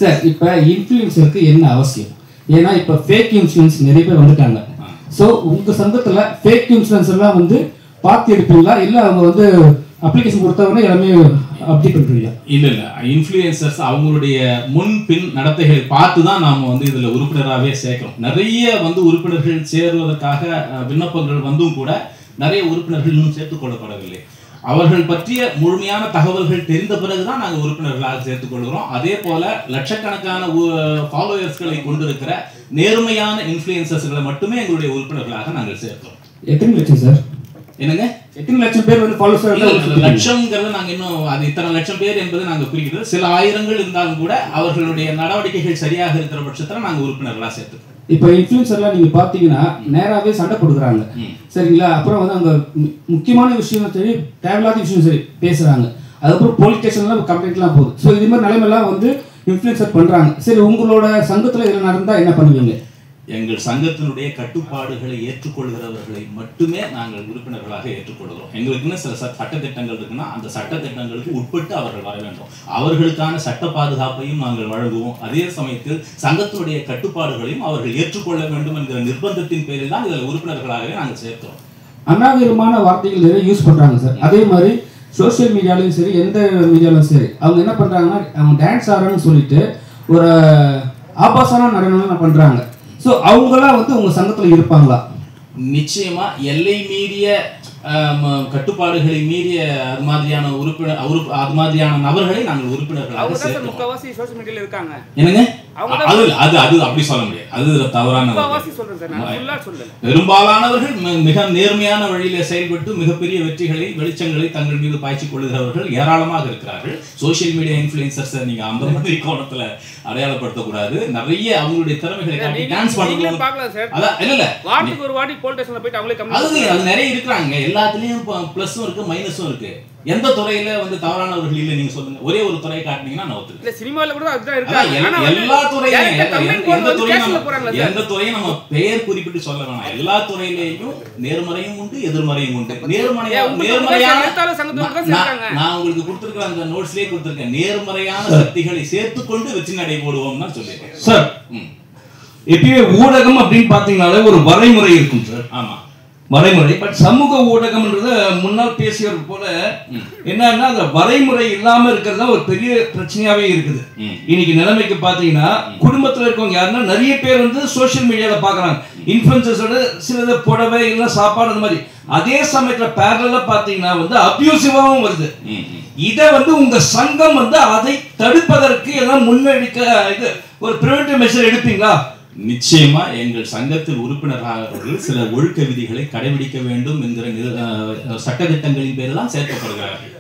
Sir இப்ப இன்ஃப்ளூயன்சருக்கு என்ன அவசியம்? ஏன்னா இப்ப ஃபேக் இன்ஃப்ளூயன்ஸ் நிறைய பேர் வந்துட்டாங்க. சோ உங்க சங்கத்துல ஃபேக் இன்ஃப்ளூயன்ஸ் எல்லாம் வந்து பார்த்து எடுப்பீங்களா இல்ல அவங்க வந்து அப்ளிகேஷன் கொடுத்தவனே எல்லாமே அப்டேட் பண்றீங்க? இல்ல இன்ஃப்ளூயன்சர்ஸ் அவங்களுடைய முன் பின் நடத்தைகளை பார்த்து தான் நாம வந்து இதுல உறுப்பினராகவே சேர்க்கிறோம். நிறைய வந்து உறுப்பினர்கள் சேருவதற்காக விண்ணப்பங்கள் வந்தும் கூட நிறைய உறுப்பினர்கள் இன்னும் சேர்த்துக் கொள்ளப்படவில்லை. அவர்கள் பற்றிய முழுமையான தகவல்கள் தெரிந்த பிறகுதான் நாங்கள் உறுப்பினர்களாக சேர்த்துக் கொள்கிறோம். அதே போல லட்சக்கணக்கான ஃபாலோவர்ஸ்களை கொண்டிருக்கிற நேர்மையான இன்ஃப்ளூயன்சர்ஸ்களை மட்டுமே எங்களுடைய உறுப்பினர்களாக நாங்கள் சேர்க்கிறோம். எத்தனை லட்சம் சார்? என்னங்க? எத்தனை லட்சம் பேர் வந்து ஃபாலோவர்ஸ்? லட்சம்ங்கிறது நாங்க இன்னும் அது இத்தனை லட்சம் பேர் என்பது நாங்க குறிக்கிறது. சில ஆயிரங்கள் இருந்தாலும் கூட அவர்களுடைய நடவடிக்கைகள் சரியாக இருக்கிற பட்சத்துல நாங்க உறுப்பினர்களா சேர்த்துக்கிறோம். இப்போ இன்ஃப்ளூயன்சர்லாம் நீங்க பாத்தீங்கன்னா நேராவே சண்டை போடுறாங்க சரிங்களா? அப்புறம் வந்து அவங்க முக்கியமான விஷயம் சரி தேவையில்லாத விஷயம் சரி பேசுறாங்க. அதுக்கப்புறம் போலீஸ் ஸ்டேஷன்லாம் கம்ப்ளைண்ட்லாம் போகுது. ஸோ இது மாதிரி நிலைமையெல்லாம் வந்து இன்ஃப்ளூயன்சர் பண்றாங்க. சரி உங்களோட சங்கத்துல இதில் நடந்தா என்ன பண்ணுவீங்க? எங்கள் சங்கத்தினுடைய கட்டுப்பாடுகளை ஏற்றுக்கொள்கிறவர்களை மட்டுமே நாங்கள் உறுப்பினர்களாக ஏற்றுக்கொள்கிறோம். எங்களுக்குன்னு சில சட்டத்திட்டங்கள் இருக்குன்னா அந்த சட்டத்திட்டங்களுக்கு உட்பட்டு அவர்கள் வர வேண்டும். அவர்களுக்கான சட்ட பாதுகாப்பையும் நாங்கள் வழங்குவோம். அதே சமயத்தில் சங்கத்தினுடைய கட்டுப்பாடுகளையும் அவர்கள் ஏற்றுக்கொள்ள வேண்டும் என்கிற நிர்பந்தத்தின் பேரில் தான் இதில் உறுப்பினர்களாகவே நாங்கள் சேர்க்கிறோம். அநாகரிகமான வார்த்தைகள் நிறைய யூஸ் பண்றாங்க சார். அதே மாதிரி சோசியல் மீடியாலையும் சரி எந்த மீடியாலும் சரி அவங்க என்ன பண்றாங்கன்னா அவங்க டான்ஸ் ஆடுறன்னு சொல்லிட்டு ஒரு ஆபாசமான நடனம் பண்றாங்க. ஸோ அவங்களாம் வந்து உங்க சங்கத்தில் இருப்பாங்களா? நிச்சயமா எல்லை மீறிய கட்டுப்பாடுகளை மீறிய அது மாதிரியான உறுப்பினர் அது மாதிரியான நபர்களை நாங்கள் உறுப்பினர்களாக சேர்க்கிறோம். முக்காவாசி சோஷியல் மீடியால இருக்காங்க. என்னங்க? அது அப்படி சொல்ல முடியாது. அது தவறான. பெரும்பாலானவர்கள் மிக நேர்மையான வழியில செயல்பட்டு மிகப்பெரிய வெற்றிகளை வெளிச்சங்களை தங்கள் மீது பாய்ச்சிக் கொள்கிறவர்கள் ஏராளமாக இருக்கிறார்கள். சோசியல் மீடியா இன்ஃப்ளூயன்சர்ஸ் நீங்க அந்த மாதிரி கோணத்துல அடையாளப்படுத்தக்கூடாது. நிறைய அவங்களுடைய திறமைகளை காட்டி டான்ஸ் பண்ணுவாங்க. அதான் இல்ல வாரத்துக்கு ஒரு வாட்டி போலீஸ் ஸ்டேஷன்ல போய் அவங்களே கம்ப்ளைண்ட் அது நிறைய இருக்காங்க. எல்லாத்துலயும் பிளஸும் இருக்கு மைனஸும் இருக்கு. எந்த துறையில வந்து தவறானவர்கள் இல்ல நீங்க சொல்லுங்க. ஒரே ஒரு துறையை காட்டினீங்கன்னா நான் ஒத்துக்கிறேன். இல்ல சினிமால கூட அதுதான் இருக்கு. எல்லா துறையிலும் எந்த துறையும் நம்ம பெயர் குறிப்பிட்டு சொல்ல வேணாம். எல்லா துறையிலேயும் நேர்மறையும் உண்டு எதிர்மறையும் உண்டு. நேர்மறையான நான் உங்களுக்கு கொடுத்திருக்கிற அந்த நோட்ஸ்லயே கொடுத்திருக்கேன். நேர்மறையான சக்திகளை சேர்த்துக்கொண்டு வெற்றி நடை போடுவோம்னு சொல்லியிருக்கேன் சார். எப்பயுமே ஊடகம் அப்படின்னு பாத்தீங்கன்னாலே ஒரு வரைமுறை இருக்கும் சார். ஆமா வரைமுறை. பட் சமூக ஊடகம்ன்றது முன்னால் பேசியவர் போல என்னன்னா அந்த வரைமுறை இல்லாம இருக்கிறது ஒரு பெரிய பிரச்சனையாவே இருக்குது. இன்னைக்கு நிலைமைக்கு பாத்தீங்கன்னா குடும்பத்துல இருக்கவங்க யாருன்னா நிறைய பேர் வந்து சோசியல் மீடியால பாக்குறாங்க. இன்ஃப்ளூயன்சர்ஸோட சிலது புடவை இல்லை சாப்பாடு அந்த மாதிரி. அதே சமயத்துல பேரலா பாத்தீங்கன்னா வந்து அபியூசிவாவும் வருது. இதை வந்து உங்க சங்கம் வந்து அதை தடுப்பதற்கு எல்லாம் முன்னெடுக்க இது ஒரு பிரிவென்டிவ் மெஷர் எடுப்பீங்களா? நிச்சயமா எங்கள் சங்கத்தில் உறுப்பினராக சில ஒழுக்க விதிகளை கடைபிடிக்க வேண்டும் என்கிற சட்டத்திட்டங்களின் பேரில் தான் சேர்க்கப்படுகிறார்கள்.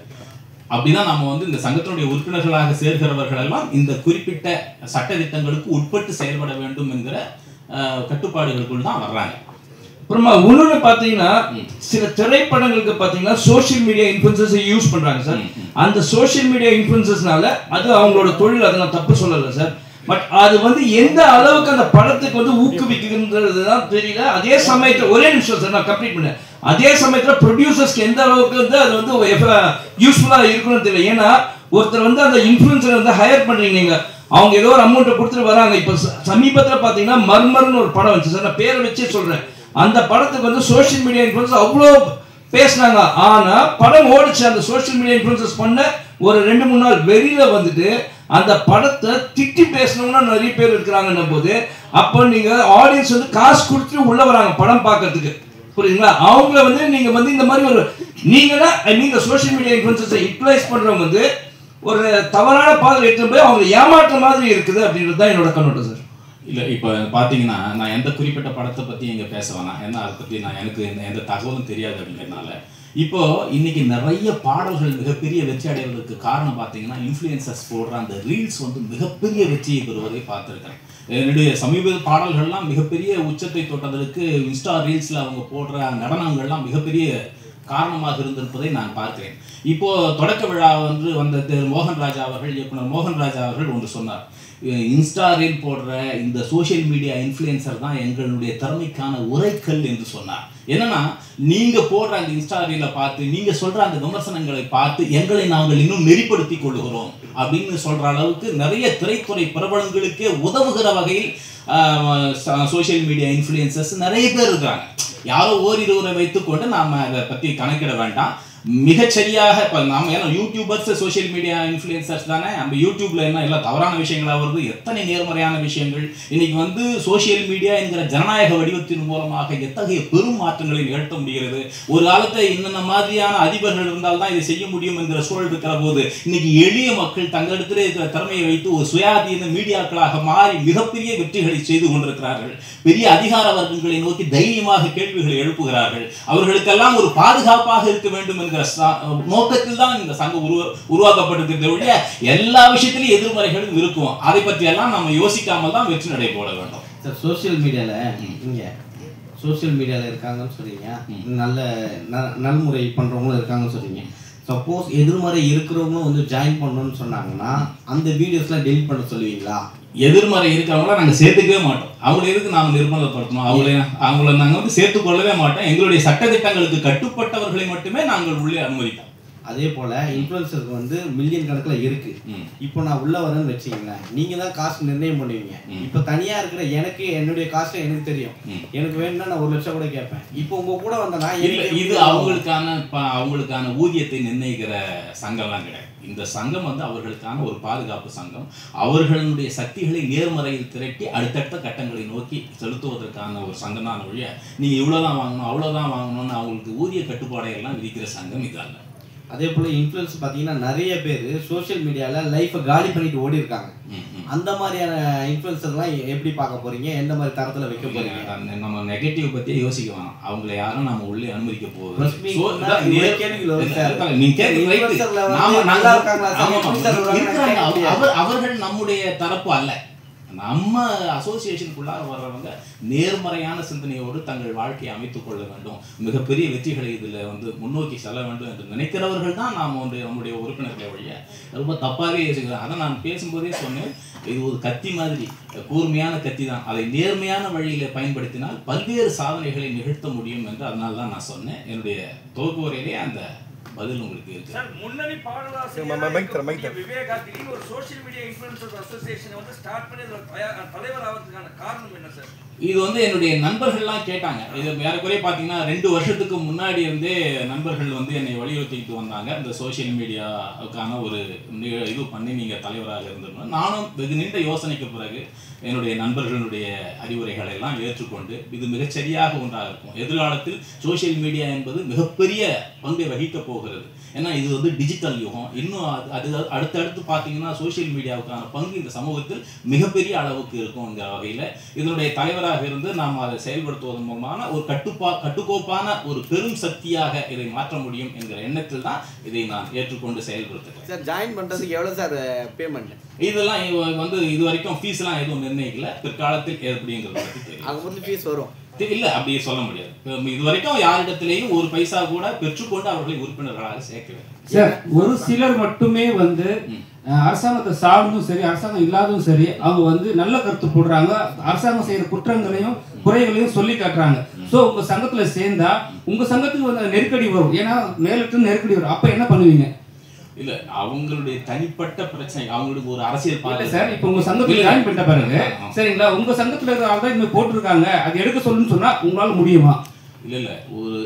அப்படிதான் நம்ம வந்து இந்த சங்கத்தினுடைய உறுப்பினர்களாக சேர்கிறவர்கள் எல்லாம் இந்த குறிப்பிட்ட சட்டத்திட்டங்களுக்கு உட்பட்டு செயல்பட வேண்டும் என்கிற கட்டுப்பாடுகளுக்குள் தான் வர்றாங்க. அப்புறமா இன்னொன்று பார்த்தீங்கன்னா சில திரைப்படங்களுக்கு பார்த்தீங்கன்னா சோசியல் மீடியா இன்ஃப்ளூயன்சர்ஸை யூஸ் பண்ணுறாங்க சார். அந்த சோசியல் மீடியா இன்ஃப்ளூயன்சர்ஸ்னால அது அவங்களோட தொழில், அதை நான் தப்பு சொல்லலை சார். பட் அது வந்து எந்த அளவுக்கு அந்த படத்துக்கு வந்து ஊக்குவிக்குன்றது தான் தெரியல. அதே சமயத்தில் ஒரே நிமிஷம் சார் நான் கம்ப்ளீட் பண்ணேன். அதே சமயத்தில் ப்ரொடியூசர்ஸ்க்கு எந்த அளவுக்கு வந்து அது வந்து யூஸ்ஃபுல்லாக இருக்கணும்னு தெரியல. ஏன்னா ஒருத்தர் வந்து அந்த இன்ஃப்ளூயன்சரை வந்து ஹையர் பண்ணுறீங்க நீங்கள், அவங்க ஏதோ ஒரு அமௌண்ட்டை கொடுத்துட்டு வராங்க. இப்போ சமீபத்தில் பார்த்தீங்கன்னா மர்மர்னு ஒரு படம் வந்துச்சு சார், நான் பேரை வச்சே சொல்கிறேன். அந்த படத்துக்கு வந்து சோஷியல் மீடியா இன்ஃப்ளூயன்சர் அவ்வளோ பேசினாங்க. ஆனால் படம் ஓடிச்சு. அந்த சோஷியல் மீடியா இன்ஃப்ளூயன்சர்ஸ் பண்ண ஒரு 2-3 நாள் வெளியில் வந்துட்டு அந்த படத்தை திட்டி பேசணும்னா நிறைய பேர் இருக்கிறாங்கன்னும் போது அப்போ நீங்கள் ஆடியன்ஸ் வந்து காசு கொடுத்துட்டு உள்ள வராங்க படம் பார்க்கறதுக்கு, புரியுதுங்களா? அவங்கள வந்து நீங்கள் வந்து இந்த மாதிரி ஒரு நீங்கன்னா இந்த சோஷியல் மீடியா இன்ஃப்ளூயன்சர்ஸை யூட்டிலைஸ் பண்ணுறவங்க வந்து ஒரு தவறான பாதையில் எடுத்து போய் அவங்க ஏமாற்ற மாதிரி இருக்குது அப்படின்றது தான் என்னோட கண்ணோட்டம் சார். இல்லை இப்போ பார்த்தீங்கன்னா நான் எந்த குறிப்பிட்ட படத்தை பற்றி இங்கே பேச வேணாம். ஏன்னா அதை பற்றி எனக்கு எந்த தகவலும் தெரியாது அப்படிங்கிறதுனால. இப்போ இன்னைக்கு நிறைய பாடல்கள் மிகப்பெரிய வெற்றி அடைவதற்கு காரணம் பார்த்தீங்கன்னா இன்ஃப்ளூயன்சர்ஸ் போடுற அந்த ரீல்ஸ் வந்து மிகப்பெரிய வெற்றியை பெறுவதை பார்த்துருக்கேன். என்னுடைய சமீப பாடல்கள்லாம் மிகப்பெரிய உச்சத்தை தொட்டதற்கு இன்ஸ்டா ரீல்ஸில் அவங்க போடுற நடனங்கள்லாம் மிகப்பெரிய காரணமாக இருந்திருப்பதை நான் பார்க்கிறேன். இப்போ தொடக்க விழா வந்து வந்த மோகன்ராஜா அவர்கள், இயக்குனர் மோகன்ராஜா அவர்கள் ஒன்று சொன்னார். இன்ஸ்டா ரீல் போடுற இந்த சோஷியல் மீடியா இன்ஃப்ளூயன்சர் தான் எங்களுடைய திறமைக்கான உரைக்கல் என்று சொன்னார். என்னன்னா நீங்க போடுற அந்த இன்ஸ்டா ரீலை பார்த்து நீங்க சொல்ற அந்த விமர்சனங்களை பார்த்து எங்களை நாங்கள் இன்னும் நெறிப்படுத்திக் கொள்கிறோம் அப்படின்னு சொல்ற அளவுக்கு நிறைய திரைத்துறை பிரபலங்களுக்கே உதவுகிற வகையில் சோஷியல் மீடியா இன்ஃப்ளூயன்சர்ஸ் நிறைய பேர் இருக்காங்க. யாரோ ஓரிருவரை வைத்துக்கொண்டு நாம அதை பற்றி கணக்கிட வேண்டாம். மிகச்சரியாக இப்போ நாம் ஏன்னா யூடியூபர்ஸ் சோஷியல் மீடியா இன்ஃப்ளூயன்சர்ஸ் தானே. நம்ம யூடியூப்ல என்ன எல்லாம் தவறான விஷயங்களாக வருது, எத்தனை நேர்மறையான விஷயங்கள். இன்னைக்கு வந்து சோஷியல் மீடியா என்கிற ஜனநாயக வடிவத்தின் மூலமாக எத்தகைய பெரும் மாற்றங்களை நிகழ்த்த முடிகிறது. ஒரு காலத்தை இன்னென்ன மாதிரியான அதிபர்கள் இருந்தால் தான் இதை செய்ய முடியும் என்கிற சூழல் இருக்கிற போது இன்னைக்கு எளிய மக்கள் தங்களிடத்தில் இருக்கிற திறமையை வைத்து ஒரு சுயாதீன மீடியாக்களாக மாறி மிகப்பெரிய வெற்றிகளை செய்து கொண்டிருக்கிறார்கள். பெரிய அதிகார வர்க்கங்களை நோக்கி தைரியமாக கேள்விகளை எழுப்புகிறார்கள். அவர்களுக்கெல்லாம் ஒரு பாதுகாப்பாக இருக்க வேண்டும் என்கிற நோக்கத்தில் தான் இந்த சங்கம் உருவாக்கப்பட்டிருக்கிறத விட எல்லா விஷயத்திலும் எதிர்மறைகளும் இருக்கும். அதை பற்றி எல்லாம் நம்ம யோசிக்காமல் தான் வெற்றி நடை போட வேண்டும். சார் சோசியல் மீடியால இங்க சோசியல் மீடியால இருக்காங்கன்னு சொல்றீங்க, நல்ல நல்முறை பண்றவங்களும் இருக்காங்கன்னு சொல்றீங்க. சப்போஸ் எதிர்மறை இருக்கிறவங்களும் வந்து ஜாயின் பண்ணணும்னு சொன்னாங்கன்னா அந்த வீடியோஸ்லாம் டெலிட் பண்ண சொல்லுவீங்களா? எதிர்மறை இருக்கிறவங்கள நாங்கள் சேர்த்துக்கவே மாட்டோம். அவங்களை எதுக்கு நாம் நிர்பந்தப்படுத்தணும்? அவங்கள நாங்கள் வந்து சேர்த்துக் கொள்ளவே மாட்டோம். எங்களுடைய சட்டத்திட்டங்களுக்கு கட்டுப்பட்டவர்களை மட்டுமே நாங்கள் உள்ளே அனுமதிப்போம். அதே போல இன்ஃப்ளூயன்சருக்கு வந்து மில்லியன் கணக்கில் இருக்கு. இப்போ நான் உள்ள வரேன்னு வச்சுங்களேன், நீங்க தான் காசு நிர்ணயம் பண்ணுவீங்க. இப்போ தனியா இருக்கிற எனக்கு என்னுடைய காசு எனக்கு தெரியும். எனக்கு வேணும்னா நான் 1 லட்சம் கூட கேட்பேன். இப்போ உங்க கூட வந்தனா இது அவங்களுக்கான ஊதியத்தை நிர்ணயிக்கிற சங்கம்லாம் கிடையாது. இந்த சங்கம் வந்து அவர்களுக்கான ஒரு பாதுகாப்பு சங்கம். அவர்களுடைய சக்திகளை நேர்மறையில் திரட்டி அடுத்தடுத்த கட்டங்களை நோக்கி செலுத்துவதற்கான ஒரு சங்கம் தான் ஒழிய நீங்க இவ்வளவுதான் வாங்கணும் அவ்வளவுதான் வாங்கணும்னு அவங்களுக்கு ஊதிய கட்டுப்பாடை எல்லாம் விதிக்கிற சங்கம் இது அல்ல. அதே போல இன்ஃப்ளூயன்ஸ் பார்த்தீங்கன்னா நிறைய பேர் சோஷியல் மீடியால லைஃபை காலி பண்ணிட்டு ஓடி இருக்காங்க. அந்த மாதிரியான இன்ஃப்ளூயன்சர்லாம் எப்படி பார்க்க போறீங்க? எந்த மாதிரி தரத்துல வைக்க போறீங்க? நம்ம நெகட்டிவ் பத்தியே யோசிக்க வேணாம். அவங்கள யாரும் நம்ம உள்ளே அனுமதிக்க போகுது. அவர்கள் நம்முடைய தரப்பு அல்ல. நம்ம அசோசியேஷனுக்குள்ளார வர்றவங்க நேர்மறையான சிந்தனையோடு தங்கள் வாழ்க்கையை அமைத்துக் கொள்ள வேண்டும், மிகப்பெரிய வெற்றிகளை இதில் வந்து முன்னோக்கி செல்ல வேண்டும் என்று நினைக்கிறவர்கள் தான் நாம் நம்முடைய உறுப்பினர்களை வழிய ரொம்ப தப்பாகவே யோசிக்கிறோம். அதை நான் பேசும்போதே சொன்னேன், இது ஒரு கத்தி மாதிரி, கூர்மையான கத்தி தான். அதை நேர்மையான வழியில் பயன்படுத்தினால் பல்வேறு சாதனைகளை நிகழ்த்த முடியும் என்று அதனால தான் நான் சொன்னேன். என்னுடைய துவக்க உரையிலே அந்த பதில் உங்களுக்கு இருக்கு. சார், முன்னணி பாடலாசிரியர் விவேகாத்திரி ஒரு சோஷியல் மீடியா இன்ஃப்ளூயன்சர்ஸ் அசோசியேஷனை வந்து ஸ்டார்ட் பண்ணி தலைவர் ஆகிறதுக்கான காரணம் என்ன சார்? இது வந்து என்னுடைய நண்பர்கள்லாம் கேட்டாங்க. இது ஏறக்குறைய பார்த்தீங்கன்னா 2 வருஷத்துக்கு முன்னாடி இருந்தே நண்பர்கள் வந்து என்னை வலியுறுத்திட்டு வந்தாங்க. இந்த சோஷியல் மீடியாவுக்கான ஒரு இது பண்ணி நீங்கள் தலைவராக இருந்திருக்கணும். நானும் வெகு நீண்ட யோசனைக்கு பிறகு என்னுடைய நண்பர்களுடைய அறிவுரைகளை எல்லாம் ஏற்றுக்கொண்டு இது மிகச்சரியாக ஒன்றாக இருக்கும். எதிர்காலத்தில் சோஷியல் மீடியா என்பது மிகப்பெரிய பங்கை வகிக்கப் போகிறது. ஏன்னா இது வந்து டிஜிட்டல் யுகம். இன்னும் அது அடுத்தடுத்து பார்த்தீங்கன்னா சோஷியல் மீடியாவுக்கான பங்கு இந்த சமூகத்தில் மிகப்பெரிய அளவுக்கு இருக்கும்ங்கிற வகையில் இதனுடைய தலைவராக இருந்து நாம் அதை செயல்படுத்துவதன் மூலமான ஒரு கட்டுக்கோப்பான ஒரு பெரும் சக்தியாக இதை மாற்ற முடியும் என்கிற எண்ணத்தில் தான் இதை நான் ஏற்றுக்கொண்டு செயல்படுத்துகிறேன். சார், ஜாயின் பண்ணுறதுக்கு எவ்வளோ சார் பேமெண்ட்? இதெல்லாம் வந்து இது வரைக்கும் ஃபீஸ்லாம் எதுவும் நிர்ணயிக்கல. பிற்காலத்தில் எப்படிங்கிறது பற்றி தெரியும். அங்கே வந்து ஃபீஸ் வரும் இல்லை, அப்படியே சொல்ல முடியாது. இது வரைக்கும் யாரிடத்திலேயும் ஒரு பைசா கூட பெற்றுக்கொண்டு அவர்களை உறுப்பினர்களாக சேர்க்கவில்லை. சார், ஒரு சிலர் மட்டுமே வந்து அரசாங்கத்தை சார்ந்தும் சரி அரசாங்கம் இல்லாததும் சரி அவங்க வந்து நல்ல கருத்து போடுறாங்க, அரசாங்கம் செய்யற குற்றங்களையும் குறைகளையும் சொல்லி காட்டுறாங்க. ஸோ உங்க சங்கத்துல சேர்ந்தா உங்க சங்கத்துக்கு வந்து நெருக்கடி வரும், ஏன்னா மேலிட்டு நெருக்கடி வரும். அப்ப என்ன பண்ணுவீங்க? இல்ல, அவங்களுடைய தனிப்பட்ட பிரச்சனை, அவங்களுக்கு ஒரு அரசியல் பார்வை சார். இப்போ உங்க சங்கத்துல ஜாயின் பண்ணிட்ட பாருங்க, சரிங்களா, உங்க சங்கத்துல இருக்கிற இந்த போட்டிருக்காங்க, அது எடுக்க சொல்லுன்னு சொன்னா உங்களால முடியுமா? இல்ல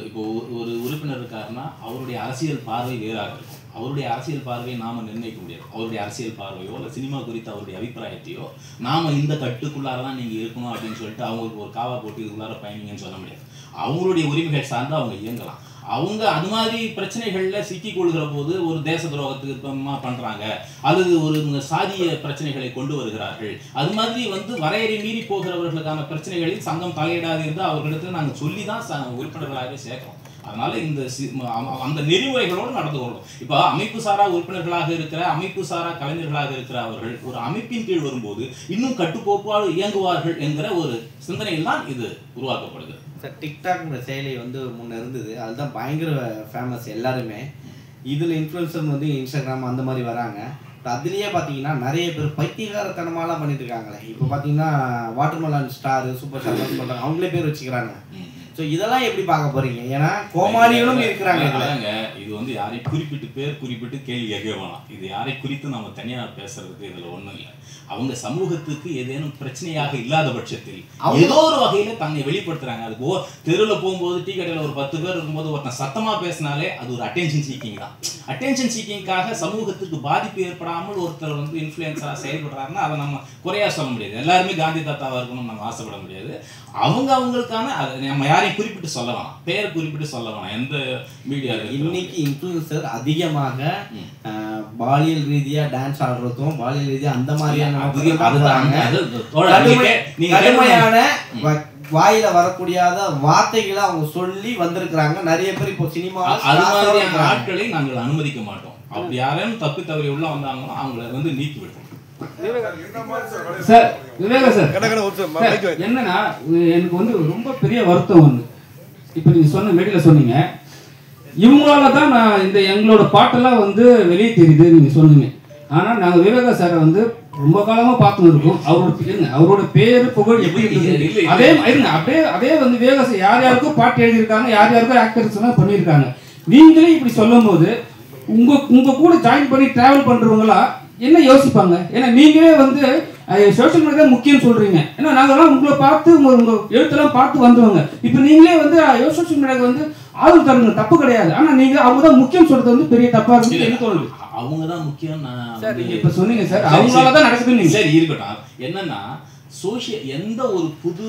இப்போ ஒரு உறுப்பினர் இருக்காருன்னா அவருடைய அரசியல் பார்வை வேறாக இருக்கும். அவருடைய அரசியல் பார்வையை நாம நிர்ணயிக்க முடியாது. அவருடைய அரசியல் பார்வையோ இல்லை சினிமா குறித்த அவருடைய அபிப்பிராயத்தையோ நாம இந்த கட்டுக்குள்ளாரதான் நீங்க இருக்கணும் அப்படின்னு சொல்லிட்டு அவங்களுக்கு ஒரு காவா போட்டு இதுக்குள்ளார பயணிங்கன்னு சொல்ல முடியாது. அவங்களுடைய உரிமைகள் சார்ந்து அவங்க இயங்கலாம். அவங்க அது மாதிரி பிரச்சனைகள்ல சிக்கி கொள்கிற போது ஒரு தேச துரோகத்துக்கு பண்றாங்க, அல்லது ஒரு சாதிய பிரச்சனைகளை கொண்டு வருகிறார்கள், அது மாதிரி வந்து வரையறை மீறி போகிறவர்களுக்கான பிரச்சனைகளில் சங்கம் தலையிடாது என்று அவர்களிடத்தில் நாங்கள் சொல்லி தான் உறுப்பினர்களாக சேர்க்கிறோம். அதனால இந்த அந்த நெறிமுறைகளோடு நடந்து கொள்ளும். இப்போ அமைப்பு சாரா உறுப்பினர்களாக இருக்கிற அமைப்பு சாரா கலைஞர்களாக இருக்கிற அவர்கள் ஒரு அமைப்பின் கீழ் வரும்போது இன்னும் கட்டுக்கோப்பாடு இயங்குவார்கள் என்கிற ஒரு சிந்தனையில் தான் இது உருவாக்கப்படுது. சார், டிக்டாக்ங்கிற செயலி வந்து முன்னே இருந்தது, அதுதான் பயங்கர ஃபேமஸ் எல்லாருமே. இதில் இன்ஃப்ளூயன்சர் வந்து இன்ஸ்டாகிராம் அந்த மாதிரி வராங்க. அதுலேயே பார்த்தீங்கன்னா நிறைய பேர் பைத்தியகாரத்தனமாலாம் பண்ணிட்டு இருக்காங்களே. இப்போ பார்த்தீங்கன்னா வாட்டர்மெலன் ஸ்டார் சூப்பர் ஸ்டார் சொல்கிறாங்க, அவங்களே பேர் வச்சுக்கிறாங்க. ஸோ இதெல்லாம் எப்படி பார்க்க போறீங்க? ஏன்னா கோமாளிகளும் இருக்கிறாங்க. இது வந்து யாரையும் குறிப்பிட்டு பேர் குறிப்பிட்டு கேள்வி கேட்க வேணாம். இது யாரை குறித்து நம்ம தனியாக பேசுறதுக்கு இதில் ஒன்றும் இல்லை. அவங்க சமூகத்துக்கு ஏதேனும் பிரச்சனையாக இல்லாத பட்சத்தில் ஏதோ ஒரு வகையில தன்னை வெளிப்படுத்துறாங்க. அது தெருவில் போகும்போது டீ கடையில் ஒரு 10 பேர் இருக்கும்போது ஒருத்தன் சத்தமா பேசினாலே அது ஒரு அட்டென்ஷன் சீக்கிங் தான். அட்டென்ஷன் சீக்கிங்காக சமூகத்துக்கு பாதிப்பு ஏற்படாமல் ஒருத்தர் வந்து இன்ஃப்ளூயன்ஸாக செயல்படுறாருன்னா அதை நம்ம குறையா சொல்ல முடியாது. எல்லாருமே காந்தி தாத்தாவா இருக்கணும்னு நம்ம ஆசைப்பட முடியாது. அவங்களுக்கான அதை நம்ம யாரையும் குறிப்பிட்டு சொல்ல வேணாம், பேர் குறிப்பிட்டு சொல்ல வேணாம். எந்த மீடியா இன்னைக்கு இன்ஃப்ளூயன்சர் அதிகமாக பாலியல் ரீதியா டான்ஸ் ஆடுறதும் பாலியல் ரீதியா அந்த மாதிரியான கடுமையான வாயில வரக்கூடியாத வார்த்தைகளை அவங்க சொல்லி வந்திருக்கிறாங்க. நிறைய பேர் இப்போ சினிமா அது மாதிரியான ஆட்களை நாங்கள் அனுமதிக்க மாட்டோம். அப்படி யாரும் தப்பி தவறி உள்ள வந்தாங்கன்னா அவங்களை வந்து நீக்கி விடுவோம். சார் விவேகா சார், என்னன்னா எனக்கு வந்து ரொம்ப பெரிய வருத்தம் ஒன்று. இப்போ நீங்க சொன்ன மேடையில் சொன்னீங்க, இவங்களால தான் நான் இந்த எங்களோட பாட்டெல்லாம் வந்து வெளியே தெரியுது நீங்க சொன்னீங்க. ஆனால் நாங்கள் விவேகா சாரை வந்து ரொம்ப காலமாக பார்த்துன்னு இருக்கோம். அவரோட பேரு புகழ் எப்படி இருக்குது அதே இருங்க, அதே வந்து விவேகா சார் யார் யாருக்கும் பாட்டு எழுதியிருக்காங்க, யார் யாருக்கும் ஆக்டர்ஸ் எல்லாம் பண்ணியிருக்காங்க. நீங்களே இப்படி சொல்லும் போது உங்க கூட ஜாயின் பண்ணி டிராவல் பண்றவங்களா என்ன யோசிப்பாங்க? ஏன்னா நீங்களே வந்து சோஷியல் மீடியா முக்கியம் சொல்றீங்க. ஏன்னா நாங்கெல்லாம் உங்களை பார்த்து உங்க எழுத்தெல்லாம் பார்த்து வந்தவங்க. இப்போ நீங்களே வந்து சோஷியல் மீடியாவுக்கு வந்து ஆதரவு தருங்க, தப்பு கிடையாது. ஆனா நீங்க அவங்க தான் முக்கியம் சொல்றது வந்து பெரிய தப்பா இருக்கு எனக்கு தோணுது. அவங்க தான் முக்கியம். நீங்க இப்ப சொன்னீங்க சார், அவங்களால தான் நடக்குதுன்னு. சரி இருக்கட்டும். என்னன்னா எந்த ஒரு புது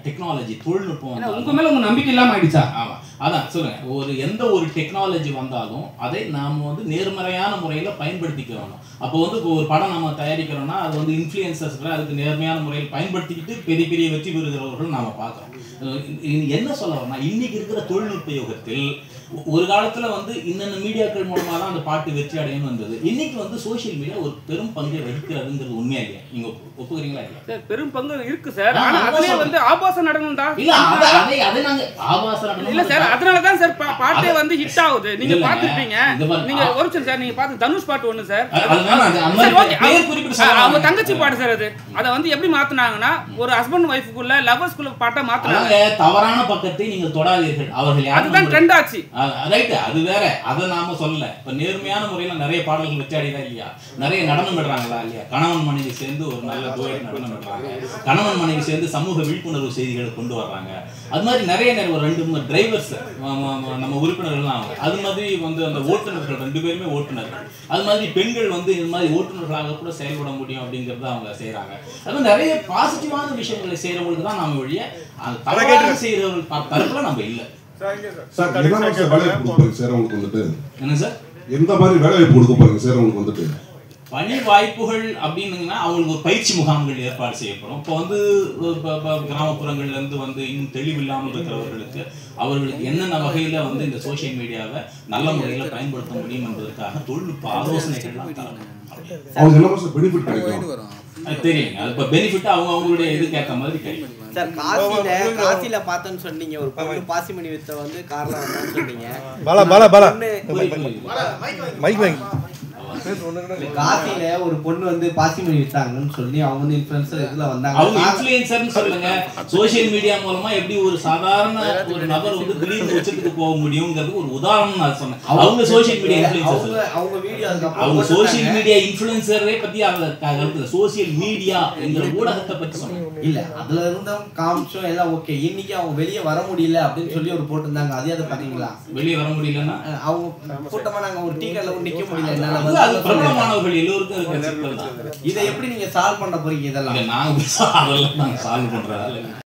டெக்னாலஜி தொழில்நுட்பம் உங்க மேல உங்க நம்பிக்கை இல்லாம ஆயிடுச்சா? ஆமா, அதான் சொல்லுங்க. எந்த ஒரு டெக்னாலஜி வந்தாலும் அதை நாம வந்து நேர்மறையான முறையில பயன்படுத்திக்க வேணும். அப்போ வந்து இப்போ ஒரு படம் நம்ம தயாரிக்கிறோம்னா அது வந்து இன்ஃப்ளூயன்சர்ஸ்களை அதுக்கு நேர்மையான முறையில் பயன்படுத்திக்கிட்டு பெரிய பெரிய வெற்றி பெறுகிறவர்கள் நாம பார்க்குறோம். என்ன சொல்ல வரனா, இன்னைக்கு இருக்கிற தொழில்நுட்ப யுகத்தில் ஒரு காலத்துல வந்து இன்னென்ன மீடியாக்கள் மூலமா தான் அந்த பாட்டு வெற்றி அடையணும் வந்தது. இன்னைக்கு வந்து சோசியல் மீடியா ஒரு பெரும் பங்கை வகிக்கிறதுங்கிறது உண்மையா இல்லையா? நீங்க ஒப்புக்கிறீங்களா இல்லையா? சார் பெரும் பங்கு இருக்கு சார். ஆனா அதுலயே வந்து ஆபாச நடனம் தான். இல்ல அதை நாங்க ஆபாச நடனம் இல்ல சார், அதனால தான் சார் பாட்டே வந்து ஹிட் ஆகுது. நீங்க பாத்துட்டீங்க. நீங்க ஒரு நிமிஷம் சார், நீங்க பாத்து தனுஷ் பாட்டு ஒண்ணு சார், அவங்க தங்கச்சி பாட்டு சார். அதை வந்து எப்படி மாத்தினாங்கன்னா ஒரு ஹஸ்பண்ட் ஒய்ஃப்க்குள்ள லவர்ஸ்க்குள்ள பாட்டை மாத்தினாங்க. தவறான பக்கத்தை நீங்க தொடாதீர்கள். அவர்கள் அதுதான் ட்ரெண்ட் ஆச்சு. ரைட், அது வேற. அதை நாம சொல்லல. இப்ப நேர்மையான முறையில நிறைய பாடல்கள் வெற்றியடைதா இல்லையா? நிறைய நடனம் விடுறாங்களா இல்லையா? கணவன் மனைவி சேர்ந்து ஒரு நல்ல டூயட் நடனம் விடுறாங்க. கணவன் மனைவி சேர்ந்து சமூக விழிப்புணர்வு செய்திகளை கொண்டு வர்றாங்க. அது மாதிரி நிறைய ஒரு 2-3 டிரைவர்ஸ் நம்ம உறுப்பினர்கள்லாம் அது மாதிரி வந்து அந்த ஓட்டுநர்கள் 2 பேருமே ஓட்டுநர்கள். அது மாதிரி பெண்கள் வந்து இது மாதிரி ஓட்டுநர்களாக கூட செயல்பட முடியும் அப்படிங்கறத அவங்க செய்யறாங்க. அது நிறைய பாசிட்டிவான விஷயங்களை செய்யறவங்களுக்கு தான் நாம வழிய தவறாக செய்யறவர்கள் தரப்புல நம்ம இல்ல. சார் என்ன மாதிரி வேலை கொடுப்பாங்க சார் உங்களுக்கு வந்துட்டு? என்ன சார் எந்த மாதிரி வேலை வாய்ப்பு கொடுக்க போறீங்க சார் உங்களுக்கு வந்துட்டு? பணி வாய்ப்புகள் அப்படின்னா அவங்களுக்கு ஒரு பயிற்சி முகாம்கள் ஏற்பாடு செய்யப்படும். இப்போ வந்து கிராமப்புறங்கள்ல இருந்து வந்து இன்னும் தெளிவில்லாமல் இருக்கிறவர்களுக்கு அவர்களுக்கு என்னென்ன வகையில வந்து இந்த சோசியல் மீடியாவை நல்ல முறையில பயன்படுத்த முடியும் என்பதற்காக தொழில்நுட்ப ஆலோசனைகள்லாம் தரணும். தெரியுங்க, அது இப்போ பெனிஃபிட் அவங்களுடைய இதுக்கு ஏற்ற மாதிரி கிடைக்கும். சார் காசில பார்த்தேன்னு சொன்னீங்க, ஒரு பொண்ணு பாசிமணி வித்த வந்து கார்ல வந்தான்னு சொன்னீங்க. காசில ஒரு பொண்ணு வந்து பாசிமணி வித்தாங்கன்னு சொல்லி அவங்க வந்து இன்ஃப்ளூயன்சர் இதுல வந்தாங்க. அவங்க இன்ஃப்ளூயன்சர்னு சொல்லுங்க. சோஷியல் மீடியா மூலமா எப்படி ஒரு சாதாரண ஒரு நபர் வந்து திடீர்னு உச்சத்துக்கு போக முடியும்ங்கிறது ஒரு உதாரணம் நான் சொன்னேன். அவங்க சோஷியல் மீடியா இன்ஃப்ளூயன்சர், அவங்க வீடியோ அவங்க சோஷியல் மீடியா இன்ஃப்ளூயன்சரே பத்தி அவங்க சோஷியல் மீடியா என்ற ஊடகத்தை பத்தி சொன்னாங்க. இல்ல அதுல இருந்த காமிச்சோம் எல்லாம் ஓகே. இன்னைக்கு அவங்க வெளியே வர முடியல அப்படின்னு சொல்லி ஒரு போட்டிருந்தாங்க. அதே அதை பாத்தீங்களா? வெளியே வர முடியலன்னா அவங்க கூட்டமா நாங்க ஒரு டீ கடையில நிக்க முடியல, என்னால பிரபலமானவர்கள் எல்லோருக்கும் இருக்கிற சிக்கல் தான். இதை எப்படி நீங்க சால்வ் பண்ண போறீங்க? இதெல்லாம் நாங்க சால்வ் பண்றதால